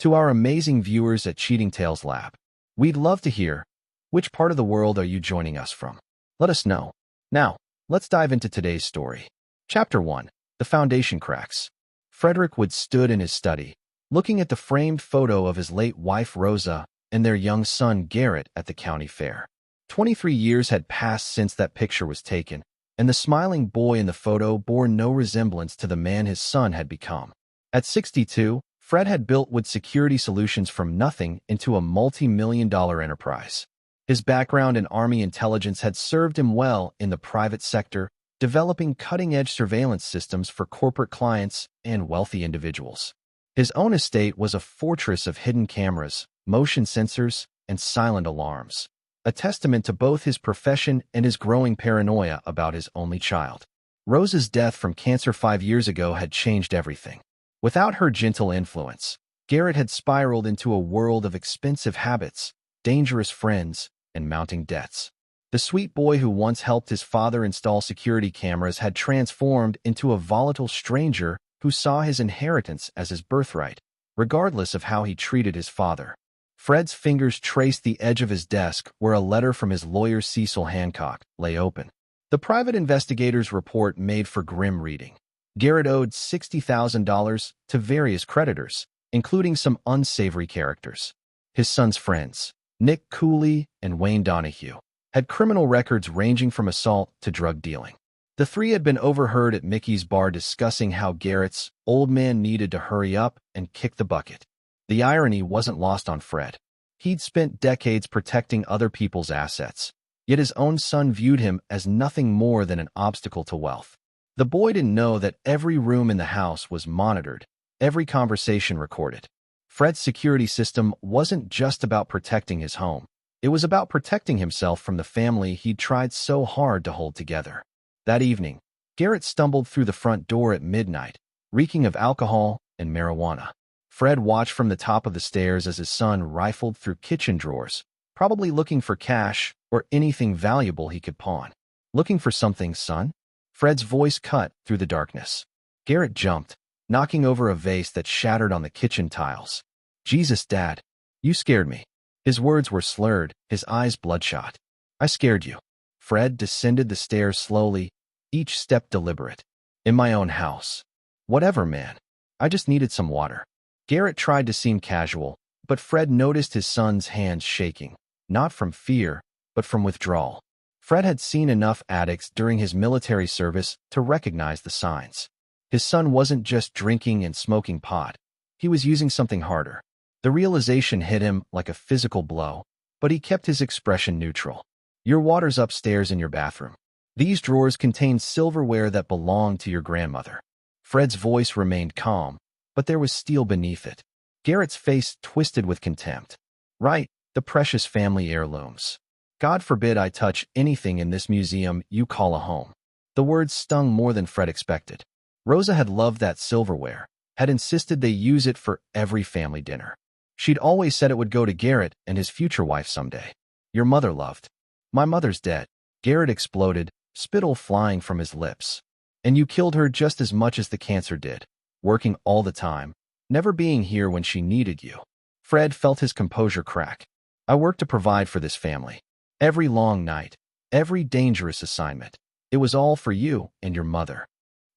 To our amazing viewers at Cheating Tales Lab, we'd love to hear, which part of the world are you joining us from? Let us know. Now, let's dive into today's story. Chapter 1. The Foundation Cracks. Frederick Wood stood in his study, looking at the framed photo of his late wife Rosa and their young son Garrett at the county fair. 23 years had passed since that picture was taken, and the smiling boy in the photo bore no resemblance to the man his son had become. At 62, Fred had built Wood Security Solutions from nothing into a multi-million-dollar enterprise. His background in Army intelligence had served him well in the private sector, developing cutting-edge surveillance systems for corporate clients and wealthy individuals. His own estate was a fortress of hidden cameras, motion sensors, and silent alarms, a testament to both his profession and his growing paranoia about his only child. Rosa's death from cancer 5 years ago had changed everything. Without her gentle influence, Garrett had spiraled into a world of expensive habits, dangerous friends, and mounting debts. The sweet boy who once helped his father install security cameras had transformed into a volatile stranger who saw his inheritance as his birthright, regardless of how he treated his father. Fred's fingers traced the edge of his desk where a letter from his lawyer Cecil Hancock lay open. The private investigator's report made for grim reading. Garrett owed $60,000 to various creditors, including some unsavory characters. His son's friends, Nick Cooley and Wayne Donahue, had criminal records ranging from assault to drug dealing. The three had been overheard at Mickey's bar discussing how Garrett's old man needed to hurry up and kick the bucket. The irony wasn't lost on Fred. He'd spent decades protecting other people's assets, yet his own son viewed him as nothing more than an obstacle to wealth. The boy didn't know that every room in the house was monitored, every conversation recorded. Fred's security system wasn't just about protecting his home. It was about protecting himself from the family he'd tried so hard to hold together. That evening, Garrett stumbled through the front door at midnight, reeking of alcohol and marijuana. Fred watched from the top of the stairs as his son rifled through kitchen drawers, probably looking for cash or anything valuable he could pawn. "Looking for something, son?" Fred's voice cut through the darkness. Garrett jumped, knocking over a vase that shattered on the kitchen tiles. "Jesus, Dad, you scared me." His words were slurred, his eyes bloodshot. "I scared you." Fred descended the stairs slowly, each step deliberate. "In my own house." "Whatever, man. I just needed some water." Garrett tried to seem casual, but Fred noticed his son's hands shaking, not from fear, but from withdrawal. Fred had seen enough addicts during his military service to recognize the signs. His son wasn't just drinking and smoking pot. He was using something harder. The realization hit him like a physical blow, but he kept his expression neutral. "Your water's upstairs in your bathroom. These drawers contain silverware that belonged to your grandmother." Fred's voice remained calm, but there was steel beneath it. Garrett's face twisted with contempt. "Right, the precious family heirlooms. God forbid I touch anything in this museum you call a home." The words stung more than Fred expected. Rosa had loved that silverware, had insisted they use it for every family dinner. She'd always said it would go to Garrett and his future wife someday. "Your mother loved." "My mother's dead." Garrett exploded, spittle flying from his lips. "And you killed her just as much as the cancer did, working all the time, never being here when she needed you." Fred felt his composure crack. "I worked to provide for this family. Every long night, every dangerous assignment. It was all for you and your mother."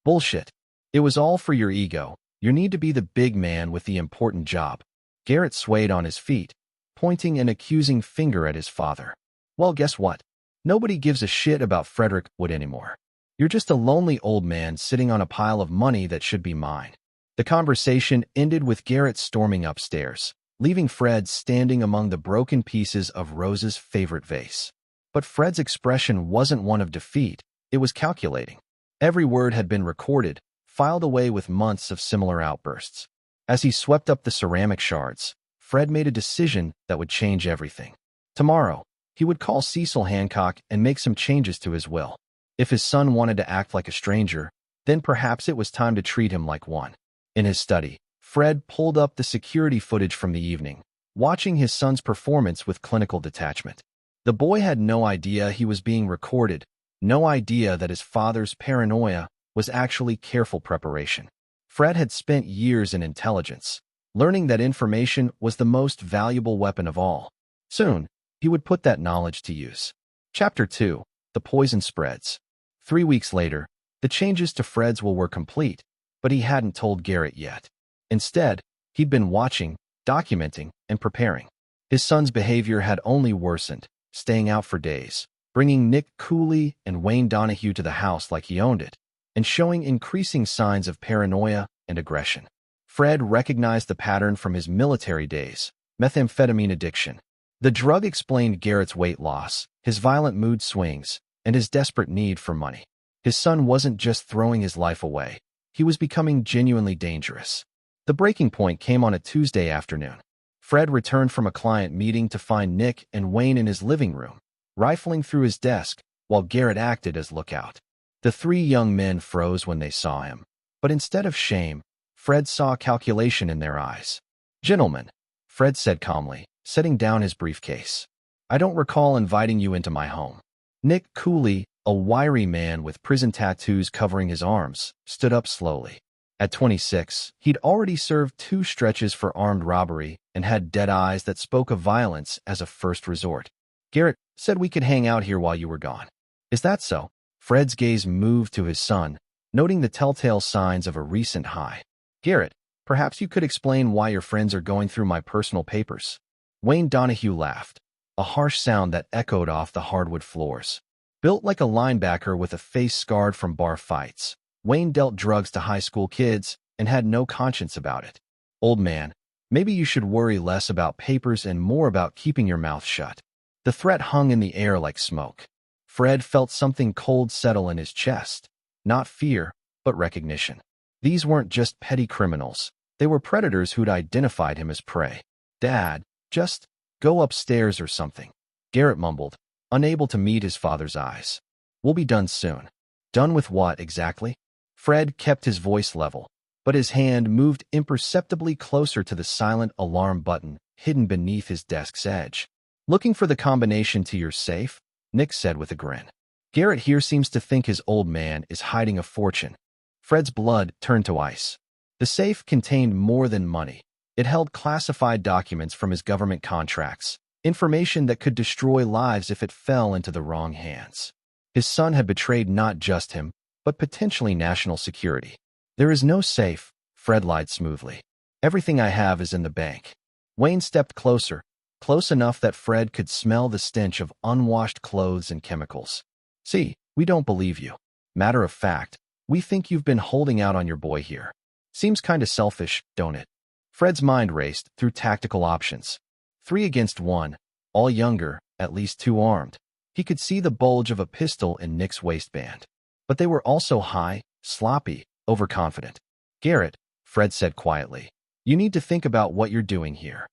"Bullshit. It was all for your ego, your need to be the big man with the important job." Garrett swayed on his feet, pointing an accusing finger at his father. "Well, guess what? Nobody gives a shit about Frederick Wood anymore. You're just a lonely old man sitting on a pile of money that should be mine." The conversation ended with Garrett storming upstairs, leaving Fred standing among the broken pieces of Rosa's favorite vase. But Fred's expression wasn't one of defeat, it was calculating. Every word had been recorded, filed away with months of similar outbursts. As he swept up the ceramic shards, Fred made a decision that would change everything. Tomorrow, he would call Cecil Hancock and make some changes to his will. If his son wanted to act like a stranger, then perhaps it was time to treat him like one. In his study, Fred pulled up the security footage from the evening, watching his son's performance with clinical detachment. The boy had no idea he was being recorded, no idea that his father's paranoia was actually careful preparation. Fred had spent years in intelligence, learning that information was the most valuable weapon of all. Soon, he would put that knowledge to use. Chapter 2. The Poison Spreads. 3 weeks later, the changes to Fred's will were complete, but he hadn't told Garrett yet. Instead, he'd been watching, documenting, and preparing. His son's behavior had only worsened, staying out for days, bringing Nick Cooley and Wayne Donahue to the house like he owned it, and showing increasing signs of paranoia and aggression. Fred recognized the pattern from his military days: methamphetamine addiction. The drug explained Garrett's weight loss, his violent mood swings, and his desperate need for money. His son wasn't just throwing his life away. He was becoming genuinely dangerous. The breaking point came on a Tuesday afternoon. Fred returned from a client meeting to find Nick and Wayne in his living room, rifling through his desk while Garrett acted as lookout. The 3 young men froze when they saw him, but instead of shame, Fred saw calculation in their eyes. "Gentlemen," Fred said calmly, setting down his briefcase, "I don't recall inviting you into my home." Nick Cooley, a wiry man with prison tattoos covering his arms, stood up slowly. At 26, he'd already served 2 stretches for armed robbery and had dead eyes that spoke of violence as a first resort. "Garrett said we could hang out here while you were gone. Is that so?" Fred's gaze moved to his son, noting the telltale signs of a recent high. "Garrett, perhaps you could explain why your friends are going through my personal papers." Wayne Donahue laughed, a harsh sound that echoed off the hardwood floors. Built like a linebacker with a face scarred from bar fights, Wayne dealt drugs to high school kids and had no conscience about it. "Old man, maybe you should worry less about papers and more about keeping your mouth shut." The threat hung in the air like smoke. Fred felt something cold settle in his chest. Not fear, but recognition. These weren't just petty criminals. They were predators who'd identified him as prey. "Dad, just go upstairs or something," Garrett mumbled, unable to meet his father's eyes. "We'll be done soon." "Done with what exactly?" Fred kept his voice level, but his hand moved imperceptibly closer to the silent alarm button hidden beneath his desk's edge. "Looking for the combination to your safe?" Nick said with a grin. "Garrett here seems to think his old man is hiding a fortune." Fred's blood turned to ice. The safe contained more than money. It held classified documents from his government contracts, information that could destroy lives if it fell into the wrong hands. His son had betrayed not just him, but potentially national security. "There is no safe," Fred lied smoothly. "Everything I have is in the bank." Wayne stepped closer, close enough that Fred could smell the stench of unwashed clothes and chemicals. "See, we don't believe you. Matter of fact, we think you've been holding out on your boy here. Seems kinda selfish, don't it?" Fred's mind raced through tactical options. 3 against 1, all younger, at least 2 armed. He could see the bulge of a pistol in Nick's waistband. But they were also high, sloppy, overconfident. "Garrett," Fred said quietly, "you need to think about what you're doing here."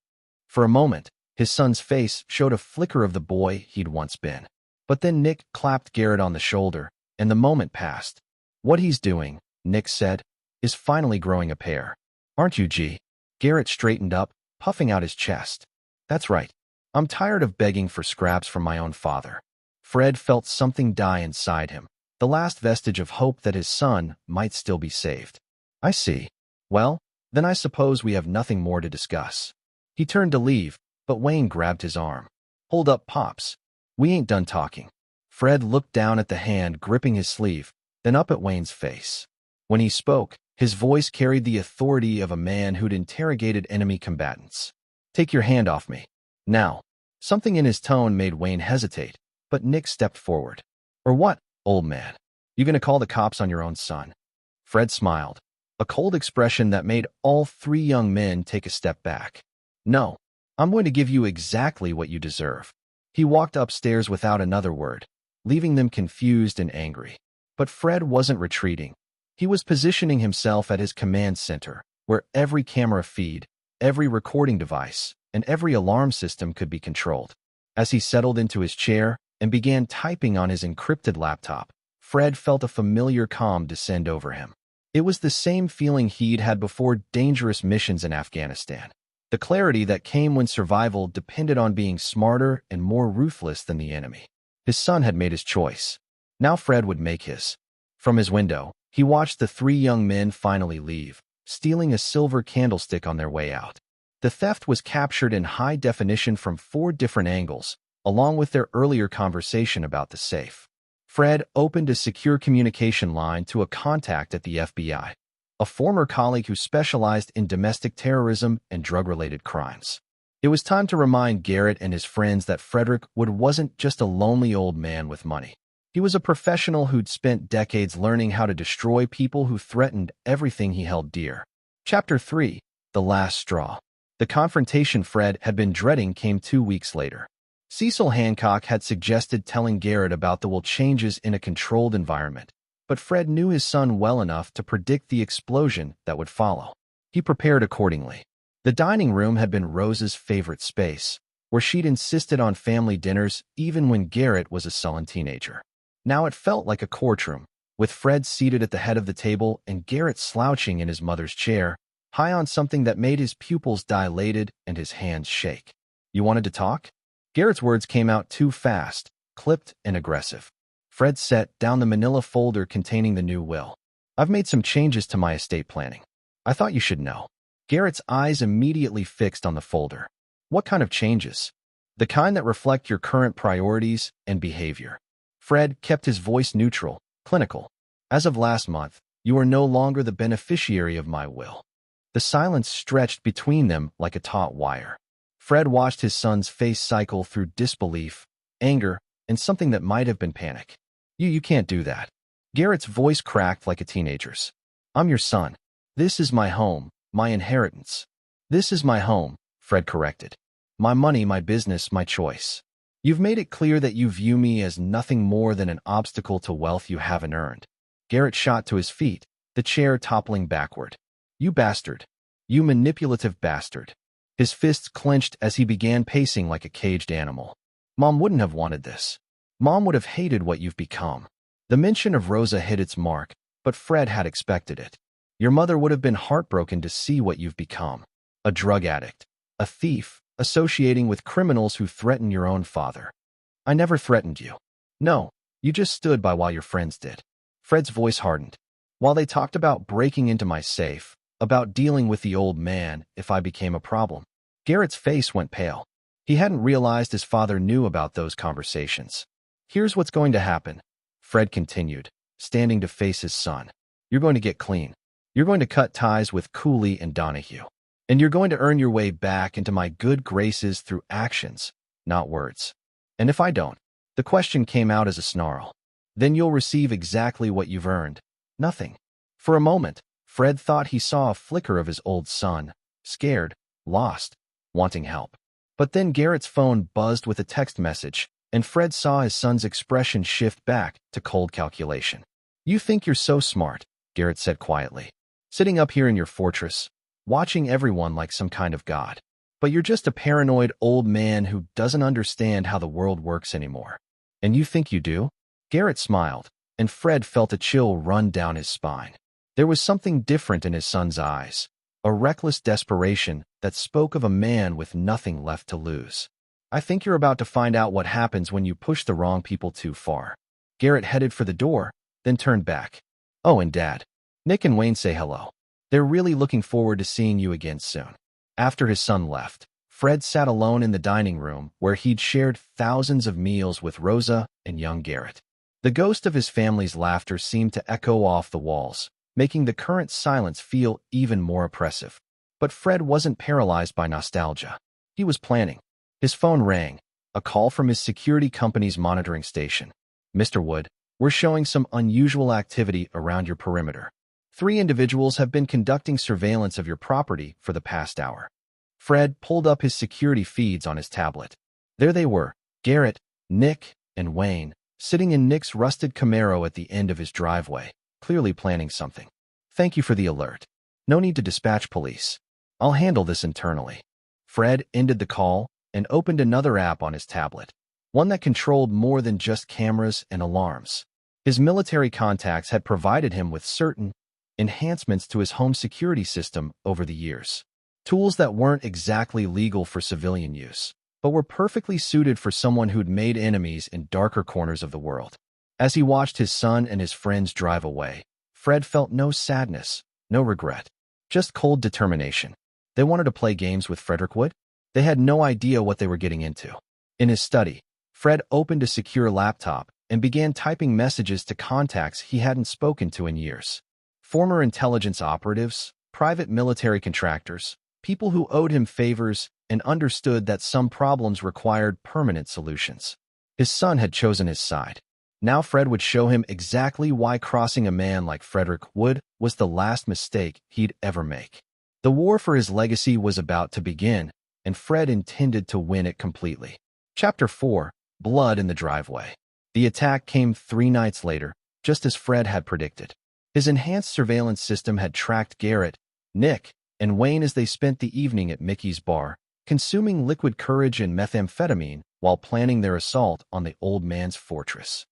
For a moment, his son's face showed a flicker of the boy he'd once been. But then Nick clapped Garrett on the shoulder, and the moment passed. "What he's doing," Nick said, "is finally growing a pair. Aren't you, G?" Garrett straightened up, puffing out his chest. "That's right. I'm tired of begging for scraps from my own father." Fred felt something die inside him, the last vestige of hope that his son might still be saved. "I see. Well, then I suppose we have nothing more to discuss." He turned to leave, but Wayne grabbed his arm. "Hold up, Pops. We ain't done talking." Fred looked down at the hand gripping his sleeve, then up at Wayne's face. When he spoke, his voice carried the authority of a man who'd interrogated enemy combatants. "Take your hand off me. Now." Something in his tone made Wayne hesitate, but Nick stepped forward. "Or what, old man? You gonna call the cops on your own son?" Fred smiled, a cold expression that made all 3 young men take a step back. "No, I'm going to give you exactly what you deserve." He walked upstairs without another word, leaving them confused and angry. But Fred wasn't retreating. He was positioning himself at his command center, where every camera feed, every recording device, and every alarm system could be controlled. As he settled into his chair and began typing on his encrypted laptop, Fred felt a familiar calm descend over him. It was the same feeling he'd had before dangerous missions in Afghanistan. The clarity that came when survival depended on being smarter and more ruthless than the enemy. His son had made his choice. Now Fred would make his. From his window, he watched the 3 young men finally leave, stealing a silver candlestick on their way out. The theft was captured in high definition from 4 different angles, along with their earlier conversation about the safe. Fred opened a secure communication line to a contact at the FBI, a former colleague who specialized in domestic terrorism and drug-related crimes. It was time to remind Garrett and his friends that Frederick Wood wasn't just a lonely old man with money. He was a professional who'd spent decades learning how to destroy people who threatened everything he held dear. Chapter 3: The Last Straw. The confrontation Fred had been dreading came 2 weeks later. Cecil Hancock had suggested telling Garrett about the will changes in a controlled environment, but Fred knew his son well enough to predict the explosion that would follow. He prepared accordingly. The dining room had been Rosa's favorite space, where she'd insisted on family dinners even when Garrett was a sullen teenager. Now it felt like a courtroom, with Fred seated at the head of the table and Garrett slouching in his mother's chair, high on something that made his pupils dilated and his hands shake. "You wanted to talk?" Garrett's words came out too fast, clipped and aggressive. Fred set down the manila folder containing the new will. "I've made some changes to my estate planning. I thought you should know." Garrett's eyes immediately fixed on the folder. "What kind of changes?" "The kind that reflect your current priorities and behavior." Fred kept his voice neutral, clinical. "As of last month, you are no longer the beneficiary of my will." The silence stretched between them like a taut wire. Fred watched his son's face cycle through disbelief, anger, and something that might have been panic. You can't do that." Garrett's voice cracked like a teenager's. "I'm your son. This is my home, my inheritance." "This is my home," Fred corrected. "My money, my business, my choice. You've made it clear that you view me as nothing more than an obstacle to wealth you haven't earned." Garrett shot to his feet, the chair toppling backward. "You bastard. You manipulative bastard." His fists clenched as he began pacing like a caged animal. "Mom wouldn't have wanted this. Mom would have hated what you've become." The mention of Rosa hit its mark, but Fred had expected it. "Your mother would have been heartbroken to see what you've become. A drug addict, a thief, associating with criminals who threaten your own father." "I never threatened you." "No, you just stood by while your friends did." Fred's voice hardened. "While they talked about breaking into my safe, about dealing with the old man if I became a problem." Garrett's face went pale. He hadn't realized his father knew about those conversations. "Here's what's going to happen," Fred continued, standing to face his son. "You're going to get clean. You're going to cut ties with Cooley and Donahue. And you're going to earn your way back into my good graces through actions, not words. And if I don't," the question came out as a snarl, "then you'll receive exactly what you've earned. Nothing." For a moment, Fred thought he saw a flicker of his old son, scared, lost, wanting help. But then Garrett's phone buzzed with a text message, and Fred saw his son's expression shift back to cold calculation. "You think you're so smart," Garrett said quietly, "sitting up here in your fortress, watching everyone like some kind of god. But you're just a paranoid old man who doesn't understand how the world works anymore. And you think you do?" Garrett smiled, and Fred felt a chill run down his spine. There was something different in his son's eyes, a reckless desperation that spoke of a man with nothing left to lose. "I think you're about to find out what happens when you push the wrong people too far." Garrett headed for the door, then turned back. "Oh, and Dad. Nick and Wayne say hello. They're really looking forward to seeing you again soon." After his son left, Fred sat alone in the dining room where he'd shared thousands of meals with Rosa and young Garrett. The ghost of his family's laughter seemed to echo off the walls, making the current silence feel even more oppressive. But Fred wasn't paralyzed by nostalgia. He was planning. His phone rang, a call from his security company's monitoring station. "Mr. Wood, we're showing some unusual activity around your perimeter. 3 individuals have been conducting surveillance of your property for the past hour." Fred pulled up his security feeds on his tablet. There they were, Garrett, Nick, and Wayne, sitting in Nick's rusted Camaro at the end of his driveway, clearly planning something. "Thank you for the alert. No need to dispatch police. I'll handle this internally." Fred ended the call and opened another app on his tablet, one that controlled more than just cameras and alarms. His military contacts had provided him with certain enhancements to his home security system over the years. Tools that weren't exactly legal for civilian use, but were perfectly suited for someone who'd made enemies in darker corners of the world. As he watched his son and his friends drive away, Fred felt no sadness, no regret. Just cold determination. They wanted to play games with Frederick Wood? They had no idea what they were getting into. In his study, Fred opened a secure laptop and began typing messages to contacts he hadn't spoken to in years. Former intelligence operatives, private military contractors, people who owed him favors and understood that some problems required permanent solutions. His son had chosen his side. Now Fred would show him exactly why crossing a man like Frederick Wood was the last mistake he'd ever make. The war for his legacy was about to begin, and Fred intended to win it completely. Chapter 4: Blood in the Driveway. The attack came 3 nights later, just as Fred had predicted. His enhanced surveillance system had tracked Garrett, Nick, and Wayne as they spent the evening at Mickey's bar, consuming liquid courage and methamphetamine while planning their assault on the old man's fortress.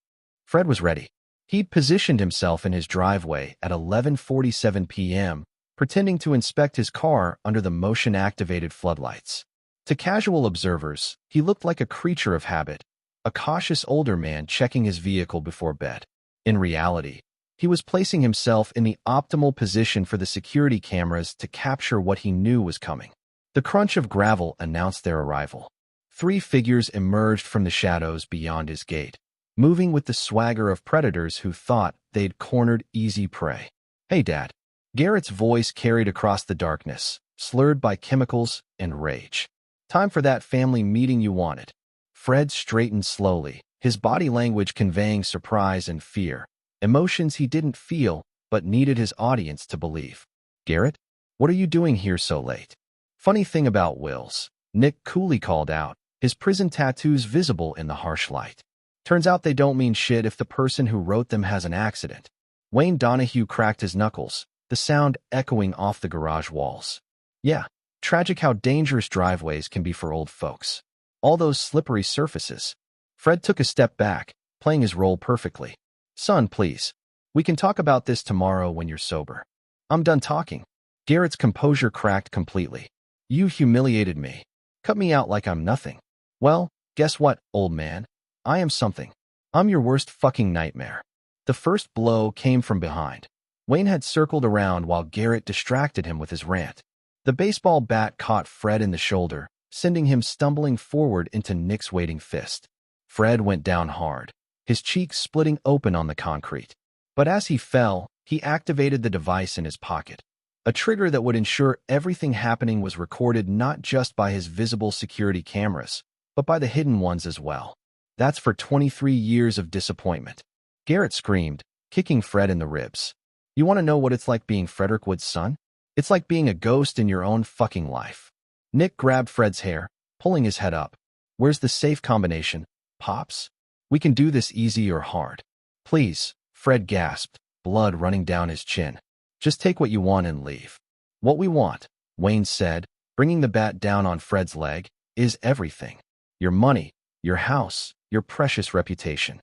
Fred was ready. He'd positioned himself in his driveway at 11:47 p.m., pretending to inspect his car under the motion-activated floodlights. To casual observers, he looked like a creature of habit, a cautious older man checking his vehicle before bed. In reality, he was placing himself in the optimal position for the security cameras to capture what he knew was coming. The crunch of gravel announced their arrival. 3 figures emerged from the shadows beyond his gate, moving with the swagger of predators who thought they'd cornered easy prey. "Hey, Dad." Garrett's voice carried across the darkness, slurred by chemicals and rage. "Time for that family meeting you wanted." Fred straightened slowly, his body language conveying surprise and fear, emotions he didn't feel but needed his audience to believe. "Garrett, what are you doing here so late?" "Funny thing about wills," Nick coolly called out, his prison tattoos visible in the harsh light. "Turns out they don't mean shit if the person who wrote them has an accident." Wayne Donahue cracked his knuckles, the sound echoing off the garage walls. "Yeah, tragic how dangerous driveways can be for old folks. All those slippery surfaces." Fred took a step back, playing his role perfectly. "Son, please. We can talk about this tomorrow when you're sober." "I'm done talking." Garrett's composure cracked completely. "You humiliated me. Cut me out like I'm nothing. Well, guess what, old man? I am something. I'm your worst fucking nightmare." The first blow came from behind. Wayne had circled around while Garrett distracted him with his rant. The baseball bat caught Fred in the shoulder, sending him stumbling forward into Nick's waiting fist. Fred went down hard, his cheeks splitting open on the concrete. But as he fell, he activated the device in his pocket, a trigger that would ensure everything happening was recorded not just by his visible security cameras, but by the hidden ones as well. "That's for 23 years of disappointment." Garrett screamed, kicking Fred in the ribs. "You want to know what it's like being Frederick Wood's son? It's like being a ghost in your own fucking life." Nick grabbed Fred's hair, pulling his head up. "Where's the safe combination, Pops? We can do this easy or hard." "Please," Fred gasped, blood running down his chin. "Just take what you want and leave." "What we want," Wayne said, bringing the bat down on Fred's leg, "is everything. Your money, your house, your precious reputation."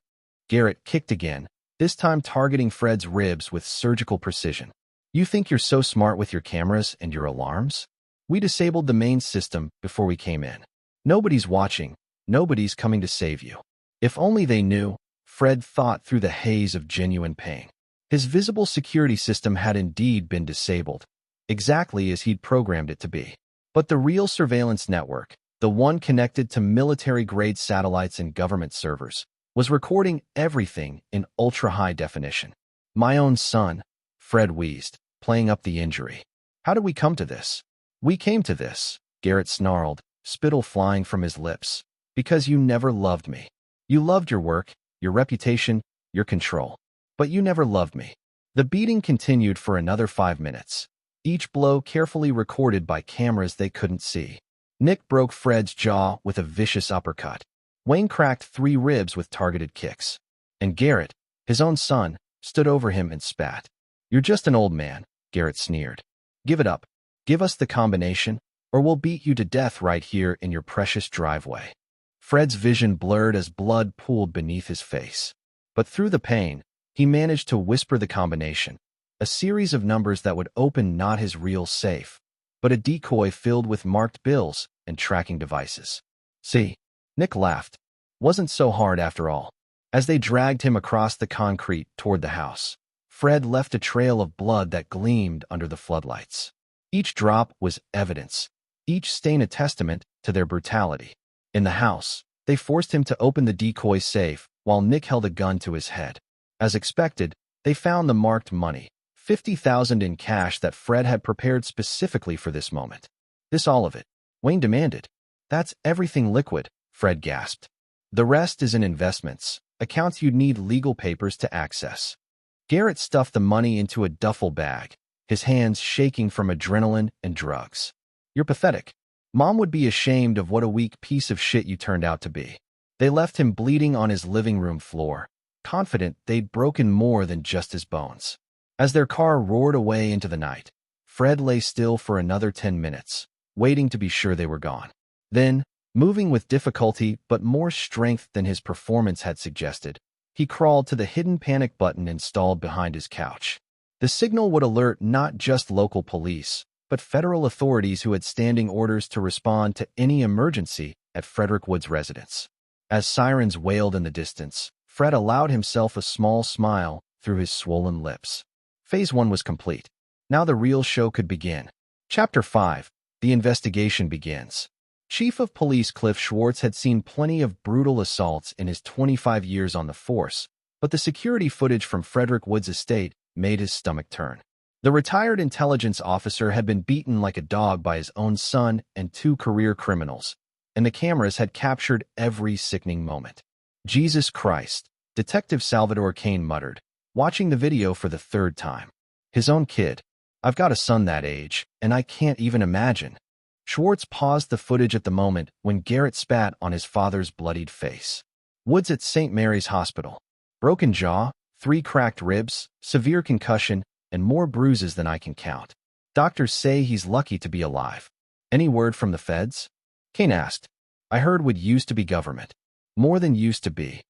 Garrett kicked again, this time targeting Fred's ribs with surgical precision. "You think you're so smart with your cameras and your alarms? We disabled the main system before we came in. Nobody's watching, nobody's coming to save you." If only they knew, Fred thought through the haze of genuine pain. His visible security system had indeed been disabled, exactly as he'd programmed it to be. But the real surveillance network, the one connected to military-grade satellites and government servers, was recording everything in ultra-high definition. "My own son," Fred wheezed, playing up the injury. "How did we come to this?" "We came to this," Garrett snarled, spittle flying from his lips, "because you never loved me. You loved your work, your reputation, your control. But you never loved me." The beating continued for another 5 minutes, each blow carefully recorded by cameras they couldn't see. Nick broke Fred's jaw with a vicious uppercut. Wayne cracked 3 ribs with targeted kicks. And Garrett, his own son, stood over him and spat. "You're just an old man," Garrett sneered. "Give it up. Give us the combination, or we'll beat you to death right here in your precious driveway." Fred's vision blurred as blood pooled beneath his face. But through the pain, he managed to whisper the combination, a series of numbers that would open not his real safe, but a decoy filled with marked bills and tracking devices. "See?" Nick laughed. "Wasn't so hard after all." As they dragged him across the concrete toward the house, Fred left a trail of blood that gleamed under the floodlights. Each drop was evidence, each stain a testament to their brutality. In the house, they forced him to open the decoy safe while Nick held a gun to his head. As expected, they found the marked money, $50,000 in cash that Fred had prepared specifically for this moment. This all of it, Wayne demanded. That's everything liquid, Fred gasped. The rest is in investments, accounts you'd need legal papers to access. Garrett stuffed the money into a duffel bag, his hands shaking from adrenaline and drugs. You're pathetic. Mom would be ashamed of what a weak piece of shit you turned out to be. They left him bleeding on his living room floor, confident they'd broken more than just his bones. As their car roared away into the night, Fred lay still for another 10 minutes, waiting to be sure they were gone. Then, moving with difficulty but more strength than his performance had suggested, he crawled to the hidden panic button installed behind his couch. The signal would alert not just local police, but federal authorities who had standing orders to respond to any emergency at Frederick Wood's residence. As sirens wailed in the distance, Fred allowed himself a small smile through his swollen lips. Phase 1 was complete. Now the real show could begin. Chapter 5. The investigation begins. Chief of Police Cliff Schwartz had seen plenty of brutal assaults in his 25 years on the force, but the security footage from Frederick Wood's estate made his stomach turn. The retired intelligence officer had been beaten like a dog by his own son and 2 career criminals, and the cameras had captured every sickening moment. Jesus Christ, Detective Salvador Kane muttered, watching the video for the 3rd time. His own kid. I've got a son that age, and I can't even imagine. Schwartz paused the footage at the moment when Garrett spat on his father's bloodied face. Woods at St. Mary's Hospital. Broken jaw, 3 cracked ribs, severe concussion, and more bruises than I can count. Doctors say he's lucky to be alive. Any word from the feds? Kane asked. I heard Wood used to be government. More than used to be.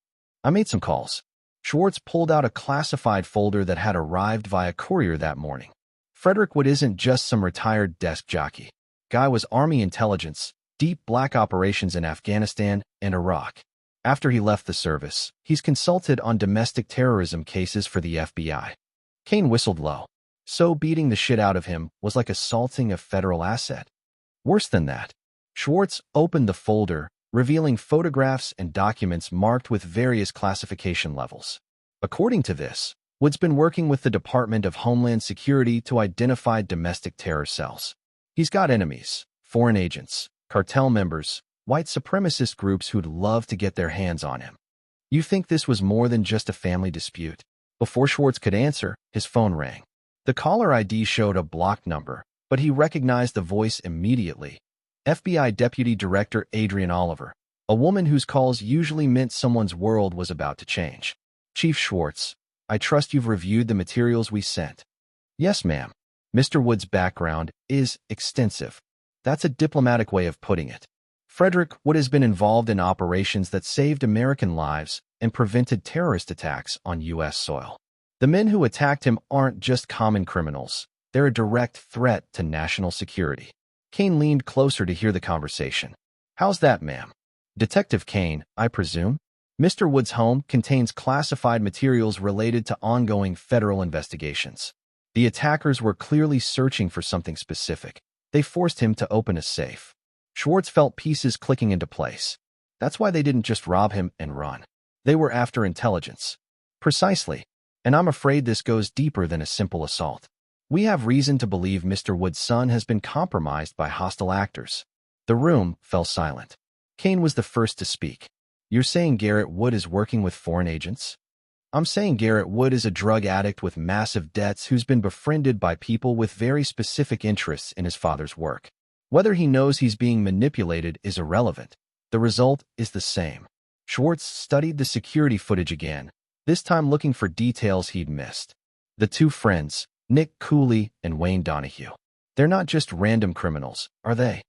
I made some calls. Schwartz pulled out a classified folder that had arrived via courier that morning. Frederick Wood isn't just some retired desk jockey. Guy was Army intelligence, deep black operations in Afghanistan and Iraq. After he left the service, he's consulted on domestic terrorism cases for the FBI. Kane whistled low. So beating the shit out of him was like assaulting a federal asset. Worse than that. Schwartz opened the folder, revealing photographs and documents marked with various classification levels. According to this, Wood's been working with the Department of Homeland Security to identify domestic terror cells. He's got enemies, foreign agents, cartel members, white supremacist groups who'd love to get their hands on him. You think this was more than just a family dispute? Before Schwartz could answer, his phone rang. The caller ID showed a blocked number, but he recognized the voice immediately. FBI Deputy Director Adrian Oliver, a woman whose calls usually meant someone's world was about to change. Chief Schwartz, I trust you've reviewed the materials we sent. Yes, ma'am. Mr. Wood's background is extensive. That's a diplomatic way of putting it. Frederick Wood has been involved in operations that saved American lives and prevented terrorist attacks on U.S. soil. The men who attacked him aren't just common criminals. They're a direct threat to national security. Kane leaned closer to hear the conversation. How's that, ma'am? Detective Kane, I presume? Mr. Wood's home contains classified materials related to ongoing federal investigations. The attackers were clearly searching for something specific. They forced him to open a safe. Schwartz felt pieces clicking into place. That's why they didn't just rob him and run. They were after intelligence. Precisely. And I'm afraid this goes deeper than a simple assault. We have reason to believe Mr. Wood's son has been compromised by hostile actors. The room fell silent. Kane was the first to speak. You're saying Garrett Wood is working with foreign agents? I'm saying Garrett Wood is a drug addict with massive debts who's been befriended by people with very specific interests in his father's work. Whether he knows he's being manipulated is irrelevant. The result is the same. Schwartz studied the security footage again, this time looking for details he'd missed. The 2 friends, Nick Cooley and Wayne Donahue. They're not just random criminals, are they?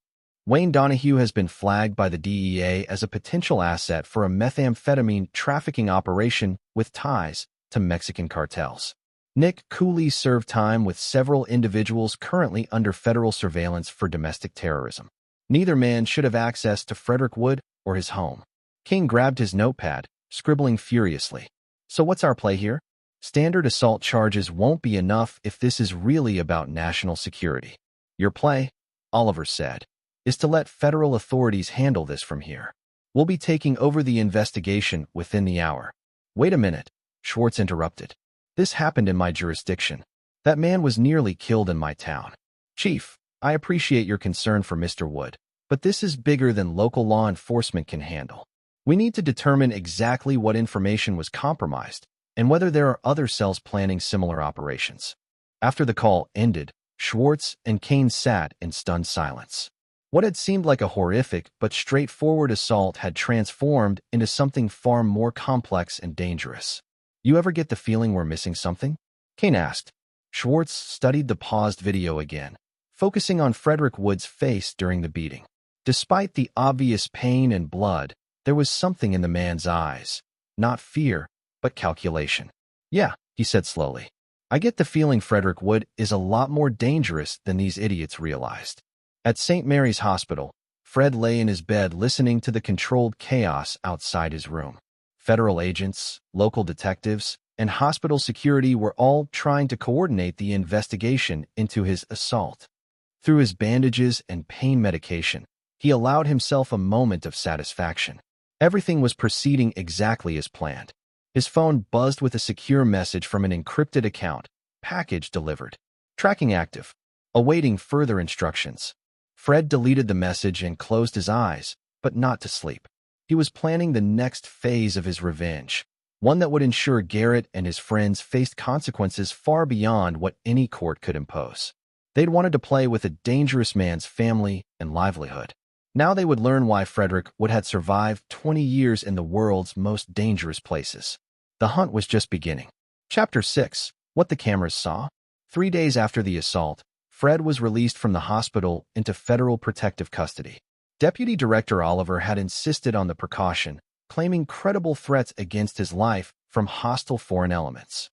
Wayne Donahue has been flagged by the DEA as a potential asset for a methamphetamine trafficking operation with ties to Mexican cartels. Nick Cooley served time with several individuals currently under federal surveillance for domestic terrorism. Neither man should have access to Frederick Wood or his home. King grabbed his notepad, scribbling furiously. So what's our play here? Standard assault charges won't be enough if this is really about national security. Your play, Oliver said, is to let federal authorities handle this from here. We'll be taking over the investigation within the hour. Wait a minute, Schwartz interrupted. This happened in my jurisdiction. That man was nearly killed in my town. Chief, I appreciate your concern for Mr. Wood, but this is bigger than local law enforcement can handle. We need to determine exactly what information was compromised and whether there are other cells planning similar operations. After the call ended, Schwartz and Kane sat in stunned silence. What had seemed like a horrific but straightforward assault had transformed into something far more complex and dangerous. You ever get the feeling we're missing something? Kane asked. Schwartz studied the paused video again, focusing on Frederick Wood's face during the beating. Despite the obvious pain and blood, there was something in the man's eyes. Not fear, but calculation. Yeah, he said slowly. I get the feeling Frederick Wood is a lot more dangerous than these idiots realized. At St. Mary's Hospital, Fred lay in his bed listening to the controlled chaos outside his room. Federal agents, local detectives, and hospital security were all trying to coordinate the investigation into his assault. Through his bandages and pain medication, he allowed himself a moment of satisfaction. Everything was proceeding exactly as planned. His phone buzzed with a secure message from an encrypted account. Package delivered. Tracking active. Awaiting further instructions. Fred deleted the message and closed his eyes, but not to sleep. He was planning the next phase of his revenge, one that would ensure Garrett and his friends faced consequences far beyond what any court could impose. They'd wanted to play with a dangerous man's family and livelihood. Now they would learn why Frederick Wood had survived 20 years in the world's most dangerous places. The hunt was just beginning. Chapter 6. What the Cameras Saw. 3 days after the assault, Fred was released from the hospital into federal protective custody. Deputy Director Oliver had insisted on the precaution, claiming credible threats against his life from hostile foreign elements.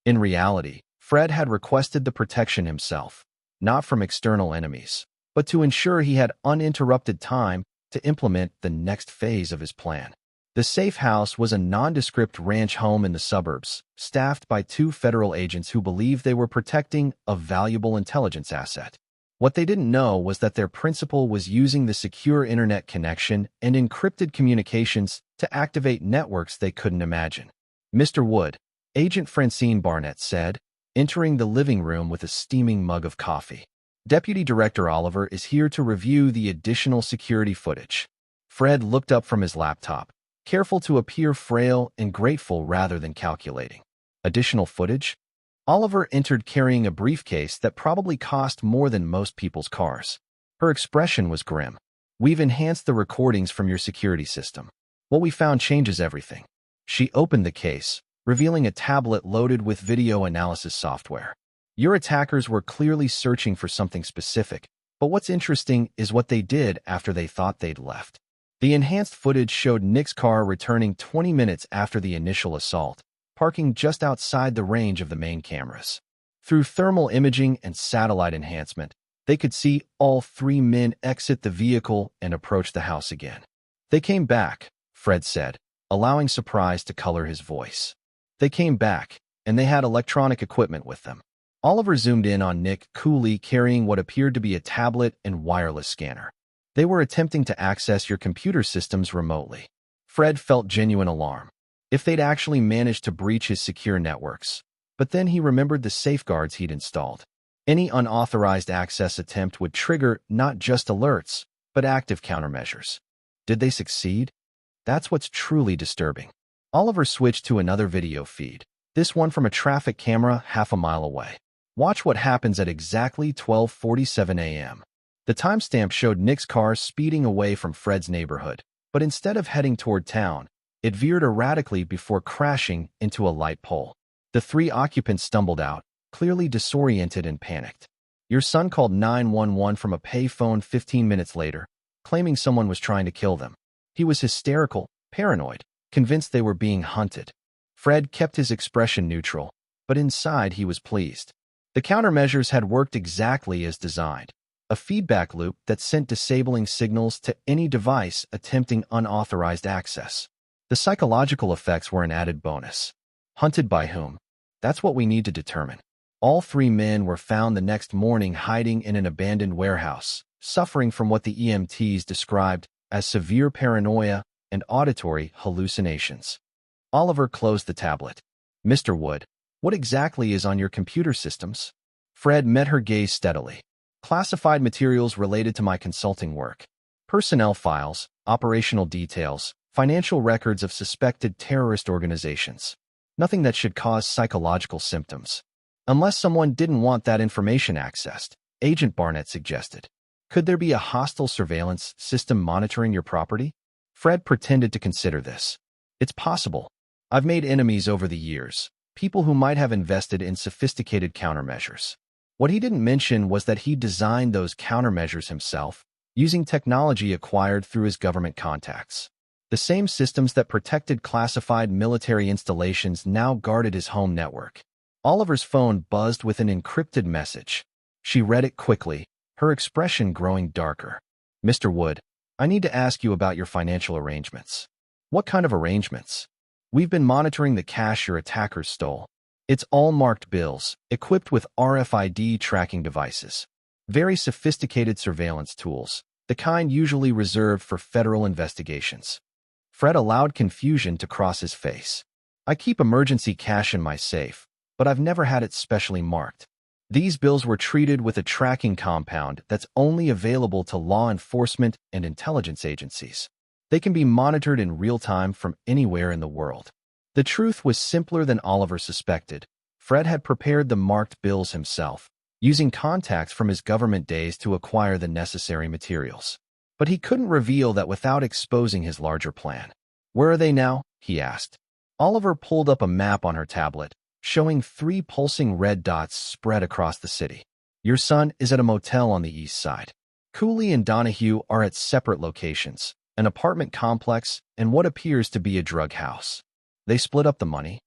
In reality, Fred had requested the protection himself, not from external enemies, but to ensure he had uninterrupted time to implement the next phase of his plan. The safe house was a nondescript ranch home in the suburbs, staffed by 2 federal agents who believed they were protecting a valuable intelligence asset. What they didn't know was that their principal was using the secure internet connection and encrypted communications to activate networks they couldn't imagine. Mr. Wood, Agent Francine Barnett said, entering the living room with a steaming mug of coffee. Deputy Director Oliver is here to review the additional security footage. Fred looked up from his laptop, careful to appear frail and grateful rather than calculating. Additional footage? Oliver entered carrying a briefcase that probably cost more than most people's cars. Her expression was grim. We've enhanced the recordings from your security system. What we found changes everything. She opened the case, revealing a tablet loaded with video analysis software. Your attackers were clearly searching for something specific, but what's interesting is what they did after they thought they'd left. The enhanced footage showed Nick's car returning 20 minutes after the initial assault, parking just outside the range of the main cameras. Through thermal imaging and satellite enhancement, they could see all 3 men exit the vehicle and approach the house again. They came back, Fred said, allowing surprise to color his voice. They came back, and they had electronic equipment with them. Oliver zoomed in on Nick coolly carrying what appeared to be a tablet and wireless scanner. They were attempting to access your computer systems remotely. Fred felt genuine alarm. If they'd actually managed to breach his secure networks. But then he remembered the safeguards he'd installed. Any unauthorized access attempt would trigger not just alerts, but active countermeasures. Did they succeed? That's what's truly disturbing. Oliver switched to another video feed, this one from a traffic camera half a mile away. Watch what happens at exactly 12:47 a.m. The timestamp showed Nick's car speeding away from Fred's neighborhood, but instead of heading toward town, it veered erratically before crashing into a light pole. The 3 occupants stumbled out, clearly disoriented and panicked. Your son called 911 from a payphone 15 minutes later, claiming someone was trying to kill them. He was hysterical, paranoid, convinced they were being hunted. Fred kept his expression neutral, but inside he was pleased. The countermeasures had worked exactly as designed. A feedback loop that sent disabling signals to any device attempting unauthorized access. The psychological effects were an added bonus. Hunted by whom? That's what we need to determine. All three men were found the next morning hiding in an abandoned warehouse, suffering from what the EMTs described as severe paranoia and auditory hallucinations. Oliver closed the tablet. "Mr. Wood, what exactly is on your computer systems?" Fred met her gaze steadily. "Classified materials related to my consulting work. Personnel files, operational details, financial records of suspected terrorist organizations. Nothing that should cause psychological symptoms. Unless someone didn't want that information accessed," Agent Barnett suggested. "Could there be a hostile surveillance system monitoring your property?" Fred pretended to consider this. "It's possible. I've made enemies over the years, people who might have invested in sophisticated countermeasures." What he didn't mention was that he designed those countermeasures himself, using technology acquired through his government contacts. The same systems that protected classified military installations now guarded his home network. Oliver's phone buzzed with an encrypted message. She read it quickly, her expression growing darker. "Mr. Wood, I need to ask you about your financial arrangements." "What kind of arrangements?" "We've been monitoring the cash your attackers stole. It's all marked bills, equipped with RFID tracking devices. Very sophisticated surveillance tools, the kind usually reserved for federal investigations." Fred allowed confusion to cross his face. "I keep emergency cash in my safe, but I've never had it specially marked. These bills were treated with a tracking compound that's only available to law enforcement and intelligence agencies. They can be monitored in real time from anywhere in the world." The truth was simpler than Oliver suspected. Fred had prepared the marked bills himself, using contacts from his government days to acquire the necessary materials. But he couldn't reveal that without exposing his larger plan. "Where are they now?" he asked. Oliver pulled up a map on her tablet, showing 3 pulsing red dots spread across the city. "Your son is at a motel on the east side. Cooley and Donahue are at separate locations, an apartment complex and what appears to be a drug house. They split up the money.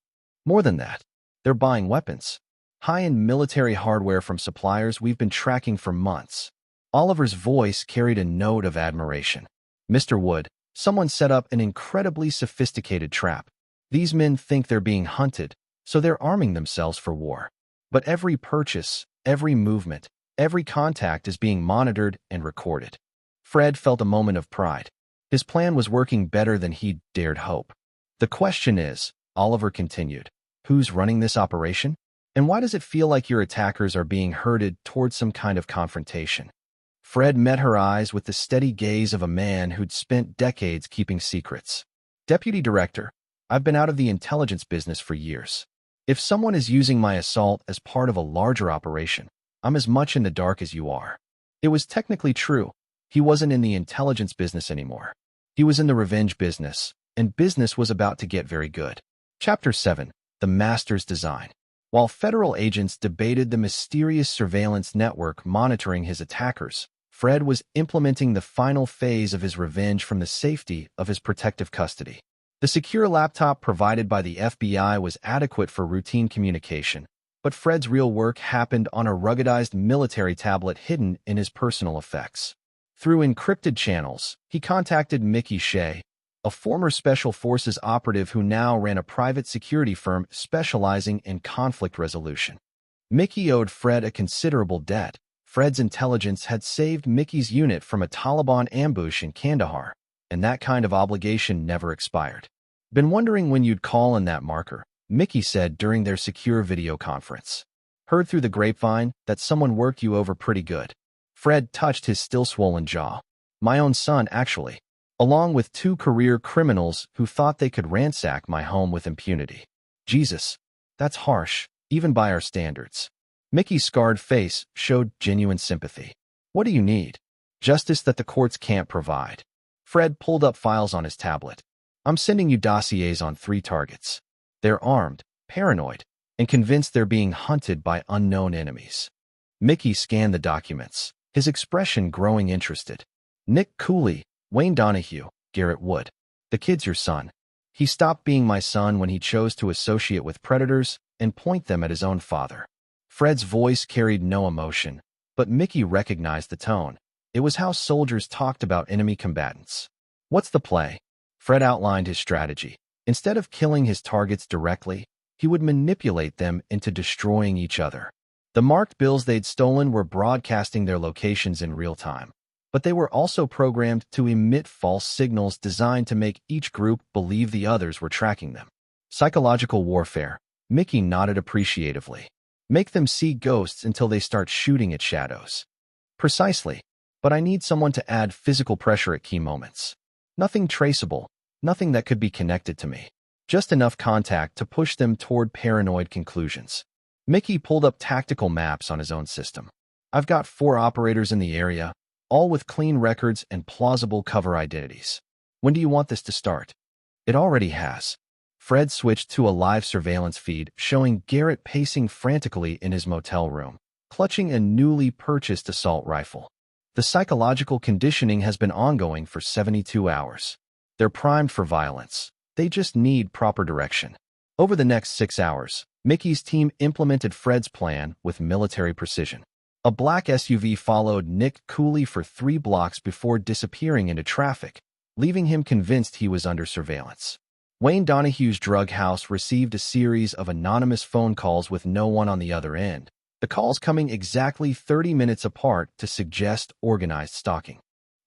More than that, they're buying weapons. High-end military hardware from suppliers we've been tracking for months." Oliver's voice carried a note of admiration. "Mr. Wood, someone set up an incredibly sophisticated trap. These men think they're being hunted, so they're arming themselves for war. But every purchase, every movement, every contact is being monitored and recorded." Fred felt a moment of pride. His plan was working better than he'd dared hope. "The question is," Oliver continued, "who's running this operation? And why does it feel like your attackers are being herded towards some kind of confrontation?" Fred met her eyes with the steady gaze of a man who'd spent decades keeping secrets. "Deputy Director, I've been out of the intelligence business for years. If someone is using my assault as part of a larger operation, I'm as much in the dark as you are." It was technically true. He wasn't in the intelligence business anymore. He was in the revenge business, and business was about to get very good. Chapter 7. The Master's Design. While federal agents debated the mysterious surveillance network monitoring his attackers, Fred was implementing the final phase of his revenge from the safety of his protective custody. The secure laptop provided by the FBI was adequate for routine communication, but Fred's real work happened on a ruggedized military tablet hidden in his personal effects. Through encrypted channels, he contacted Mickey Shea, a former Special Forces operative who now ran a private security firm specializing in conflict resolution. Mickey owed Fred a considerable debt. Fred's intelligence had saved Mickey's unit from a Taliban ambush in Kandahar, and that kind of obligation never expired. "Been wondering when you'd call on that marker," Mickey said during their secure video conference. "Heard through the grapevine that someone worked you over pretty good." Fred touched his still-swollen jaw. "My own son, actually, along with 2 career criminals who thought they could ransack my home with impunity." "Jesus, that's harsh, even by our standards." Mickey's scarred face showed genuine sympathy. "What do you need?" "Justice that the courts can't provide." Fred pulled up files on his tablet. "I'm sending you dossiers on 3 targets. They're armed, paranoid, and convinced they're being hunted by unknown enemies." Mickey scanned the documents, his expression growing interested. "Nick Cooley, Wayne Donahue, Garrett Wood. The kid's your son. He stopped being my son when he chose to associate with predators and point them at his own father." Fred's voice carried no emotion, but Mickey recognized the tone. It was how soldiers talked about enemy combatants. "What's the play?" Fred outlined his strategy. Instead of killing his targets directly, he would manipulate them into destroying each other. The marked bills they'd stolen were broadcasting their locations in real time, but they were also programmed to emit false signals designed to make each group believe the others were tracking them. Psychological warfare. Mickey nodded appreciatively. Make them see ghosts until they start shooting at shadows. Precisely. But I need someone to add physical pressure at key moments. Nothing traceable, nothing that could be connected to me. Just enough contact to push them toward paranoid conclusions. Mickey pulled up tactical maps on his own system. I've got 4 operators in the area, all with clean records and plausible cover identities. When do you want this to start? It already has. Fred switched to a live surveillance feed showing Garrett pacing frantically in his motel room, clutching a newly purchased assault rifle. The psychological conditioning has been ongoing for 72 hours. They're primed for violence. They just need proper direction. Over the next 6 hours, Mickey's team implemented Fred's plan with military precision. A black SUV followed Nick coolly for 3 blocks before disappearing into traffic, leaving him convinced he was under surveillance. Wayne Donahue's drug house received a series of anonymous phone calls with no one on the other end, the calls coming exactly 30 minutes apart to suggest organized stalking.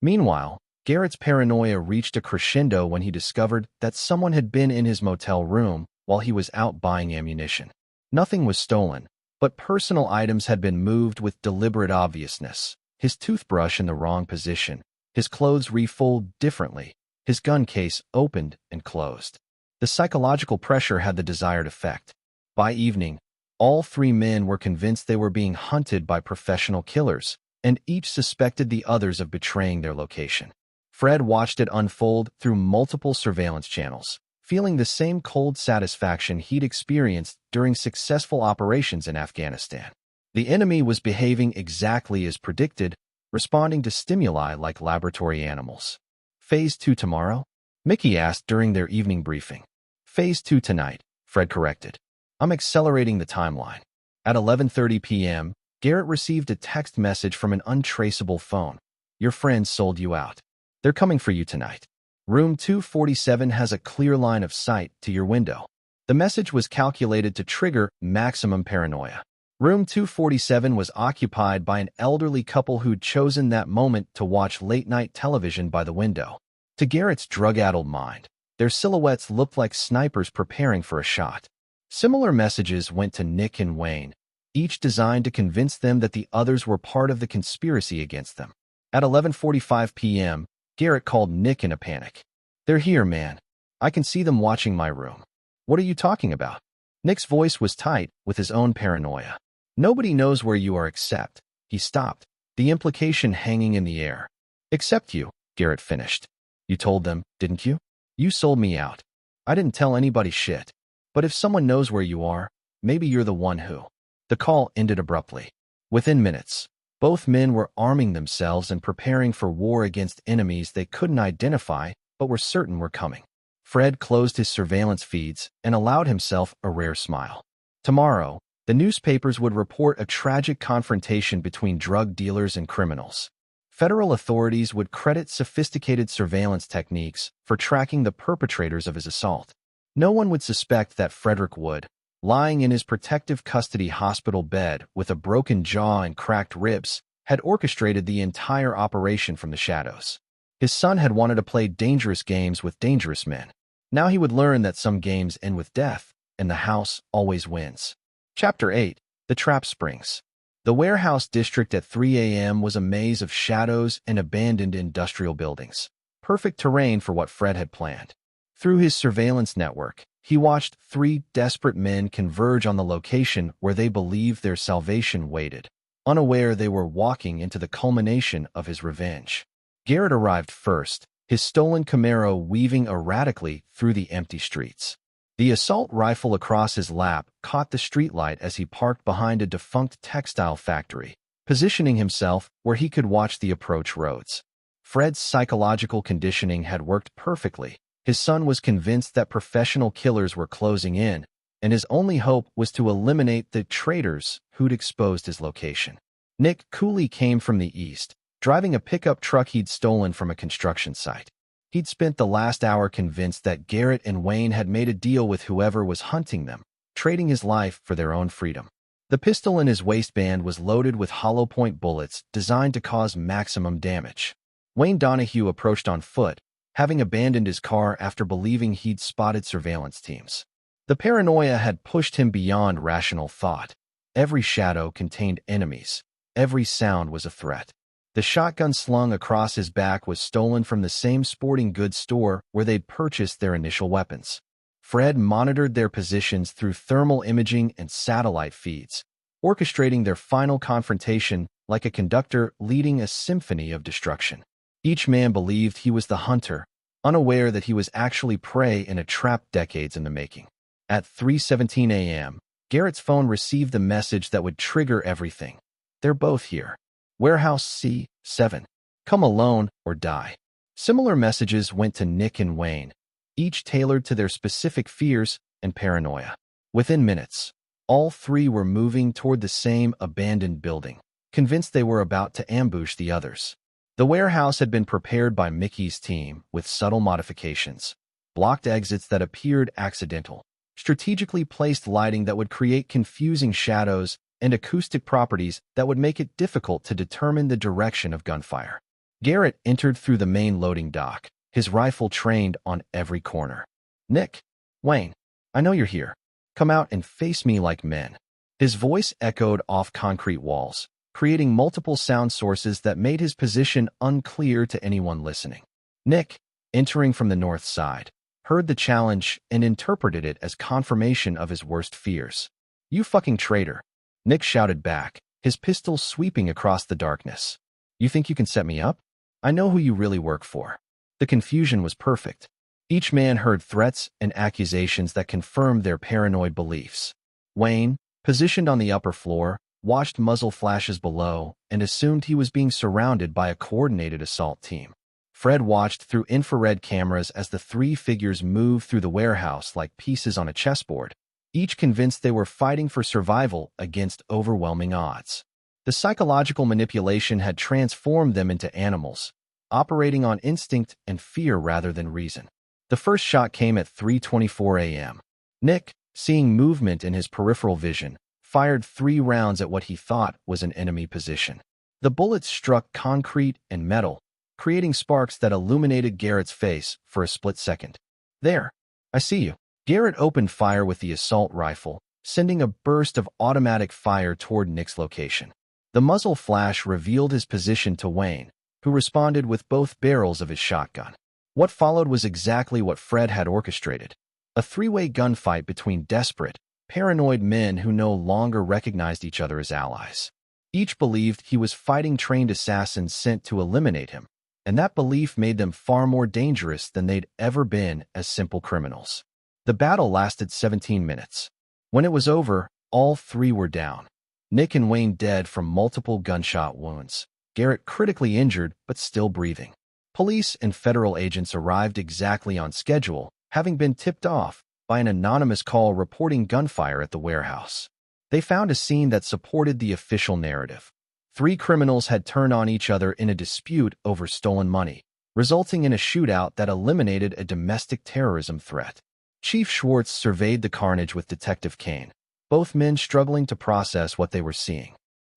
Meanwhile, Garrett's paranoia reached a crescendo when he discovered that someone had been in his motel room while he was out buying ammunition. Nothing was stolen, but personal items had been moved with deliberate obviousness. His toothbrush in the wrong position, his clothes refolded differently, his gun case opened and closed. The psychological pressure had the desired effect. By evening, all 3 men were convinced they were being hunted by professional killers, and each suspected the others of betraying their location. Fred watched it unfold through multiple surveillance channels, feeling the same cold satisfaction he'd experienced during successful operations in Afghanistan. The enemy was behaving exactly as predicted, responding to stimuli like laboratory animals. Phase 2 tomorrow? Mickey asked during their evening briefing. Phase 2 tonight, Fred corrected. I'm accelerating the timeline. At 11:30 p.m., Garrett received a text message from an untraceable phone. Your friends sold you out. They're coming for you tonight. Room 247 has a clear line of sight to your window. The message was calculated to trigger maximum paranoia. Room 247 was occupied by an elderly couple who'd chosen that moment to watch late-night television by the window. To Garrett's drug-addled mind, their silhouettes looked like snipers preparing for a shot. Similar messages went to Nick and Wayne, each designed to convince them that the others were part of the conspiracy against them. At 11:45 p.m., Garrett called Nick in a panic. They're here, man. I can see them watching my room. What are you talking about? Nick's voice was tight with his own paranoia. Nobody knows where you are except. He stopped, the implication hanging in the air. Except you, Garrett finished. You told them, didn't you? You sold me out. I didn't tell anybody shit. But if someone knows where you are, maybe you're the one who. The call ended abruptly. Within minutes, both men were arming themselves and preparing for war against enemies they couldn't identify but were certain were coming. Fred closed his surveillance feeds and allowed himself a rare smile. Tomorrow, the newspapers would report a tragic confrontation between drug dealers and criminals. Federal authorities would credit sophisticated surveillance techniques for tracking the perpetrators of his assault. No one would suspect that Frederick Wood, lying in his protective custody hospital bed with a broken jaw and cracked ribs, had orchestrated the entire operation from the shadows. His son had wanted to play dangerous games with dangerous men. Now he would learn that some games end with death, and the house always wins. Chapter 8. The Trap Springs. The warehouse district at 3 a.m. was a maze of shadows and abandoned industrial buildings. Perfect terrain for what Fred had planned. Through his surveillance network, he watched 3 desperate men converge on the location where they believed their salvation waited, unaware they were walking into the culmination of his revenge. Garrett arrived first, his stolen Camaro weaving erratically through the empty streets. The assault rifle across his lap caught the streetlight as he parked behind a defunct textile factory, positioning himself where he could watch the approach roads. Fred's psychological conditioning had worked perfectly. His son was convinced that professional killers were closing in, and his only hope was to eliminate the traitors who'd exposed his location. Nick coolly came from the east, driving a pickup truck he'd stolen from a construction site. He'd spent the last hour convinced that Garrett and Wayne had made a deal with whoever was hunting them, trading his life for their own freedom. The pistol in his waistband was loaded with hollow-point bullets designed to cause maximum damage. Wayne Donahue approached on foot, having abandoned his car after believing he'd spotted surveillance teams. The paranoia had pushed him beyond rational thought. Every shadow contained enemies. Every sound was a threat. The shotgun slung across his back was stolen from the same sporting goods store where they'd purchased their initial weapons. Fred monitored their positions through thermal imaging and satellite feeds, orchestrating their final confrontation like a conductor leading a symphony of destruction. Each man believed he was the hunter, unaware that he was actually prey in a trap decades in the making. At 3:17 a.m., Garrett's phone received the message that would trigger everything. They're both here. Warehouse C7. Come alone or die. Similar messages went to Nick and Wayne, each tailored to their specific fears and paranoia. Within minutes, all three were moving toward the same abandoned building, convinced they were about to ambush the others. The warehouse had been prepared by Mickey's team with subtle modifications, blocked exits that appeared accidental, strategically placed lighting that would create confusing shadows, and acoustic properties that would make it difficult to determine the direction of gunfire. Garrett entered through the main loading dock, his rifle trained on every corner. Nick, Wayne, I know you're here. Come out and face me like men. His voice echoed off concrete walls, creating multiple sound sources that made his position unclear to anyone listening. Nick, entering from the north side, heard the challenge and interpreted it as confirmation of his worst fears. You fucking traitor, Nick shouted back, his pistol sweeping across the darkness. You think you can set me up? I know who you really work for. The confusion was perfect. Each man heard threats and accusations that confirmed their paranoid beliefs. Wayne, positioned on the upper floor, watched muzzle flashes below and assumed he was being surrounded by a coordinated assault team. Fred watched through infrared cameras as the three figures moved through the warehouse like pieces on a chessboard, each convinced they were fighting for survival against overwhelming odds. The psychological manipulation had transformed them into animals, operating on instinct and fear rather than reason. The first shot came at 3:24 a.m. Nick, seeing movement in his peripheral vision, fired 3 rounds at what he thought was an enemy position. The bullets struck concrete and metal, creating sparks that illuminated Garrett's face for a split second. There, I see you. Garrett opened fire with the assault rifle, sending a burst of automatic fire toward Nick's location. The muzzle flash revealed his position to Wayne, who responded with both barrels of his shotgun. What followed was exactly what Fred had orchestrated. A 3-way gunfight between desperate, paranoid men who no longer recognized each other as allies. Each believed he was fighting trained assassins sent to eliminate him, and that belief made them far more dangerous than they'd ever been as simple criminals. The battle lasted 17 minutes. When it was over, all three were down. Nick and Wayne dead from multiple gunshot wounds. Garrett critically injured but still breathing. Police and federal agents arrived exactly on schedule, having been tipped off by an anonymous call reporting gunfire at the warehouse. They found a scene that supported the official narrative. 3 criminals had turned on each other in a dispute over stolen money, resulting in a shootout that eliminated a domestic terrorism threat. Chief Schwartz surveyed the carnage with Detective Kane, both men struggling to process what they were seeing.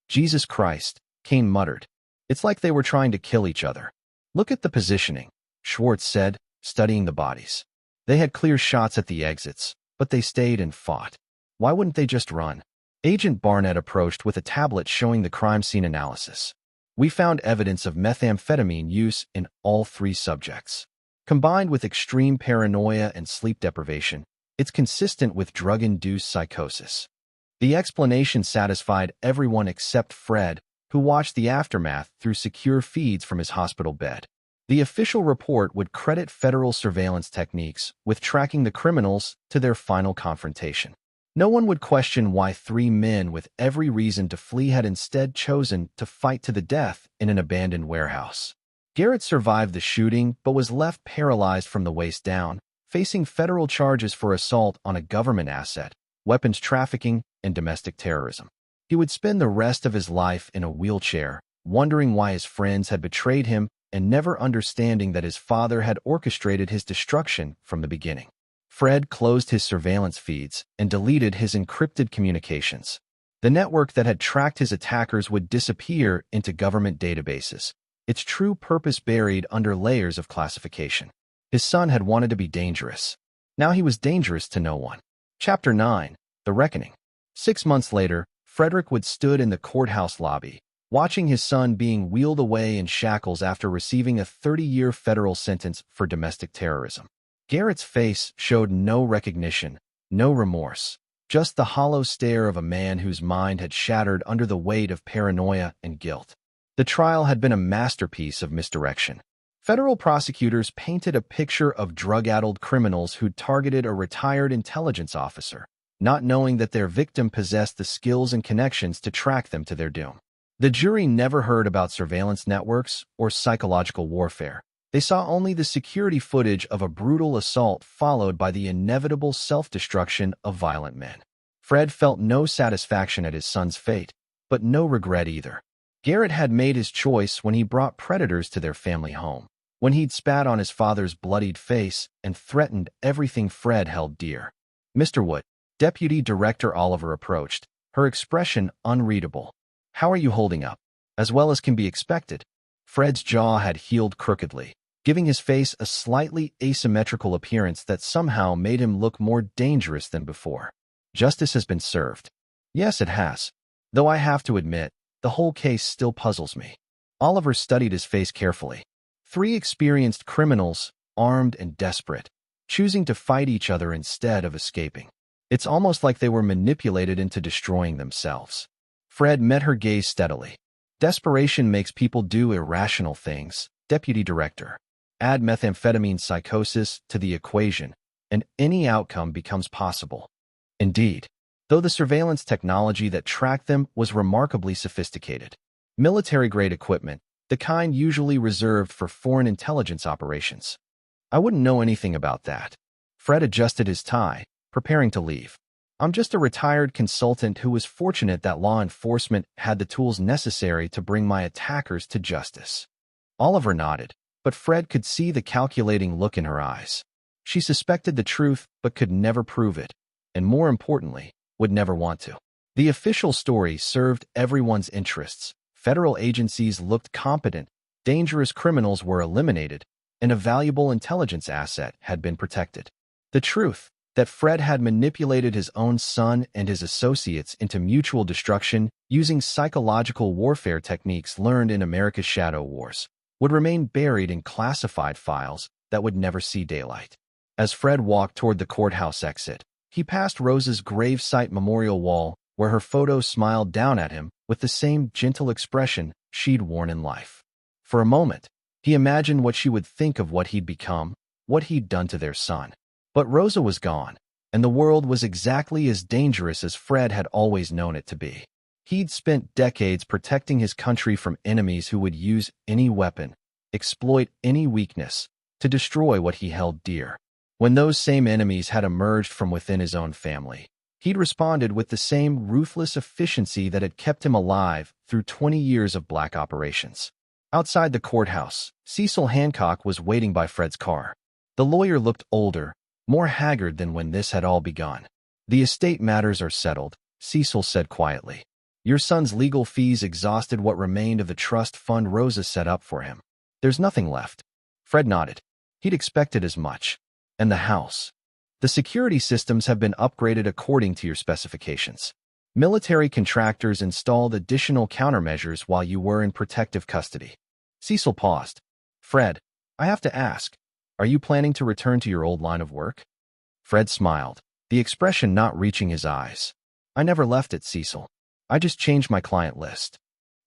Jesus Christ, Kane muttered. It's like they were trying to kill each other. Look at the positioning, Schwartz said, studying the bodies. They had clear shots at the exits, but they stayed and fought. Why wouldn't they just run? Agent Barnett approached with a tablet showing the crime scene analysis. We found evidence of methamphetamine use in all 3 subjects. Combined with extreme paranoia and sleep deprivation, it's consistent with drug-induced psychosis. The explanation satisfied everyone except Fred, who watched the aftermath through secure feeds from his hospital bed. The official report would credit federal surveillance techniques with tracking the criminals to their final confrontation. No one would question why 3 men with every reason to flee had instead chosen to fight to the death in an abandoned warehouse. Garrett survived the shooting but was left paralyzed from the waist down, facing federal charges for assault on a government asset, weapons trafficking, and domestic terrorism. He would spend the rest of his life in a wheelchair, wondering why his friends had betrayed him and never understanding that his father had orchestrated his destruction from the beginning. Fred closed his surveillance feeds and deleted his encrypted communications. The network that had tracked his attackers would disappear into government databases, its true purpose buried under layers of classification. His son had wanted to be dangerous. Now he was dangerous to no one. Chapter 9. The Reckoning. 6 months later, Frederick Wood stood in the courthouse lobby, watching his son being wheeled away in shackles after receiving a 30-year federal sentence for domestic terrorism. Garrett's face showed no recognition, no remorse, just the hollow stare of a man whose mind had shattered under the weight of paranoia and guilt. The trial had been a masterpiece of misdirection. Federal prosecutors painted a picture of drug-addled criminals who'd targeted a retired intelligence officer, not knowing that their victim possessed the skills and connections to track them to their doom. The jury never heard about surveillance networks or psychological warfare. They saw only the security footage of a brutal assault followed by the inevitable self-destruction of violent men. Fred felt no satisfaction at his son's fate, but no regret either. Garrett had made his choice when he brought predators to their family home, when he'd spat on his father's bloodied face and threatened everything Fred held dear. "Mr. Wood," Deputy Director Oliver approached, her expression unreadable. "How are you holding up?" "As well as can be expected." Fred's jaw had healed crookedly, giving his face a slightly asymmetrical appearance that somehow made him look more dangerous than before. "Justice has been served." "Yes, it has. Though I have to admit, the whole case still puzzles me." Oliver studied his face carefully. 3 experienced criminals, armed and desperate, choosing to fight each other instead of escaping. It's almost like they were manipulated into destroying themselves. Fred met her gaze steadily. "Desperation makes people do irrational things, Deputy Director. Add methamphetamine psychosis to the equation, and any outcome becomes possible." Indeed, though the surveillance technology that tracked them was remarkably sophisticated. Military-grade equipment, the kind usually reserved for foreign intelligence operations. "I wouldn't know anything about that." Fred adjusted his tie, preparing to leave. "I'm just a retired consultant who was fortunate that law enforcement had the tools necessary to bring my attackers to justice." Oliver nodded, but Fred could see the calculating look in her eyes. She suspected the truth but could never prove it, and more importantly, would never want to. The official story served everyone's interests. Federal agencies looked competent, dangerous criminals were eliminated, and a valuable intelligence asset had been protected. The truth, that Fred had manipulated his own son and his associates into mutual destruction using psychological warfare techniques learned in America's Shadow Wars, would remain buried in classified files that would never see daylight. As Fred walked toward the courthouse exit, he passed Rosa's gravesite memorial wall where her photo smiled down at him with the same gentle expression she'd worn in life. For a moment, he imagined what she would think of what he'd become, what he'd done to their son. But Rosa was gone, and the world was exactly as dangerous as Fred had always known it to be. He'd spent decades protecting his country from enemies who would use any weapon, exploit any weakness, to destroy what he held dear. When those same enemies had emerged from within his own family, he'd responded with the same ruthless efficiency that had kept him alive through 20 years of black operations. Outside the courthouse, Cecil Hancock was waiting by Fred's car. The lawyer looked older, more haggard than when this had all begun. "The estate matters are settled," Cecil said quietly. "Your son's legal fees exhausted what remained of the trust fund Rosa set up for him. There's nothing left." Fred nodded. He'd expected as much. "And the house?" "The security systems have been upgraded according to your specifications. Military contractors installed additional countermeasures while you were in protective custody." Cecil paused. "Fred, I have to ask, are you planning to return to your old line of work?" Fred smiled, the expression not reaching his eyes. "I never left it, Cecil. I just changed my client list."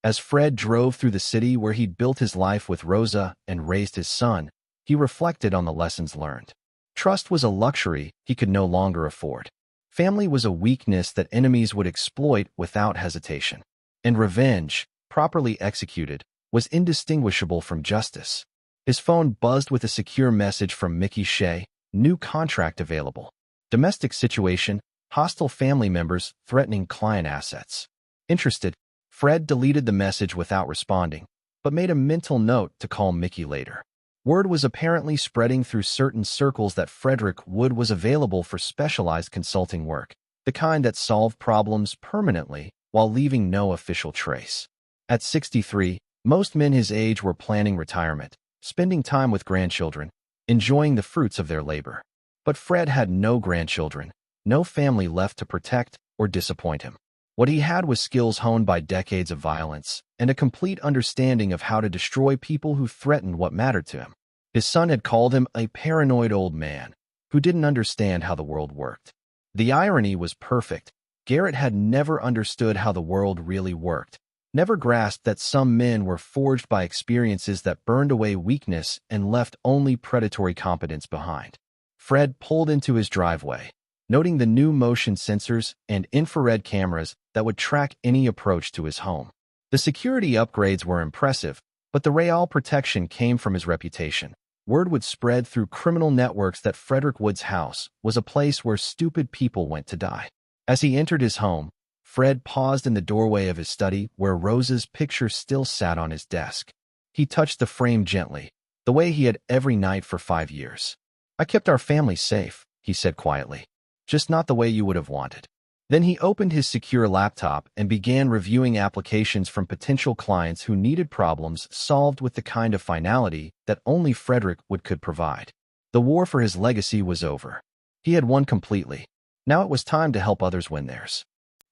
As Fred drove through the city where he'd built his life with Rosa and raised his son, he reflected on the lessons learned. Trust was a luxury he could no longer afford. Family was a weakness that enemies would exploit without hesitation. And revenge, properly executed, was indistinguishable from justice. His phone buzzed with a secure message from Mickey Shea, "New contract available. Domestic situation, hostile family members threatening client assets." Interested, Fred deleted the message without responding, but made a mental note to call Mickey later. Word was apparently spreading through certain circles that Frederick Wood was available for specialized consulting work, the kind that solved problems permanently while leaving no official trace. At 63, most men his age were planning retirement, spending time with grandchildren, enjoying the fruits of their labor. But Fred had no grandchildren, no family left to protect or disappoint him. What he had was skills honed by decades of violence and a complete understanding of how to destroy people who threatened what mattered to him. His son had called him a paranoid old man who didn't understand how the world worked. The irony was perfect. Garrett had never understood how the world really worked, never grasped that some men were forged by experiences that burned away weakness and left only predatory competence behind. Fred pulled into his driveway, noting the new motion sensors and infrared cameras that would track any approach to his home. The security upgrades were impressive, but the real protection came from his reputation. Word would spread through criminal networks that Frederick Wood's house was a place where stupid people went to die. As he entered his home, Fred paused in the doorway of his study where Rose's picture still sat on his desk. He touched the frame gently, the way he had every night for 5 years. "I kept our family safe," he said quietly. "Just not the way you would have wanted." Then he opened his secure laptop and began reviewing applications from potential clients who needed problems solved with the kind of finality that only Frederick Wood could provide. The war for his legacy was over. He had won completely. Now it was time to help others win theirs.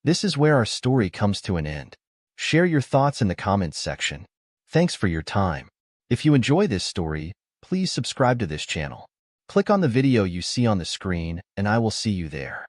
This is where our story comes to an end. Share your thoughts in the comments section. Thanks for your time. If you enjoy this story, please subscribe to this channel. Click on the video you see on the screen, and I will see you there.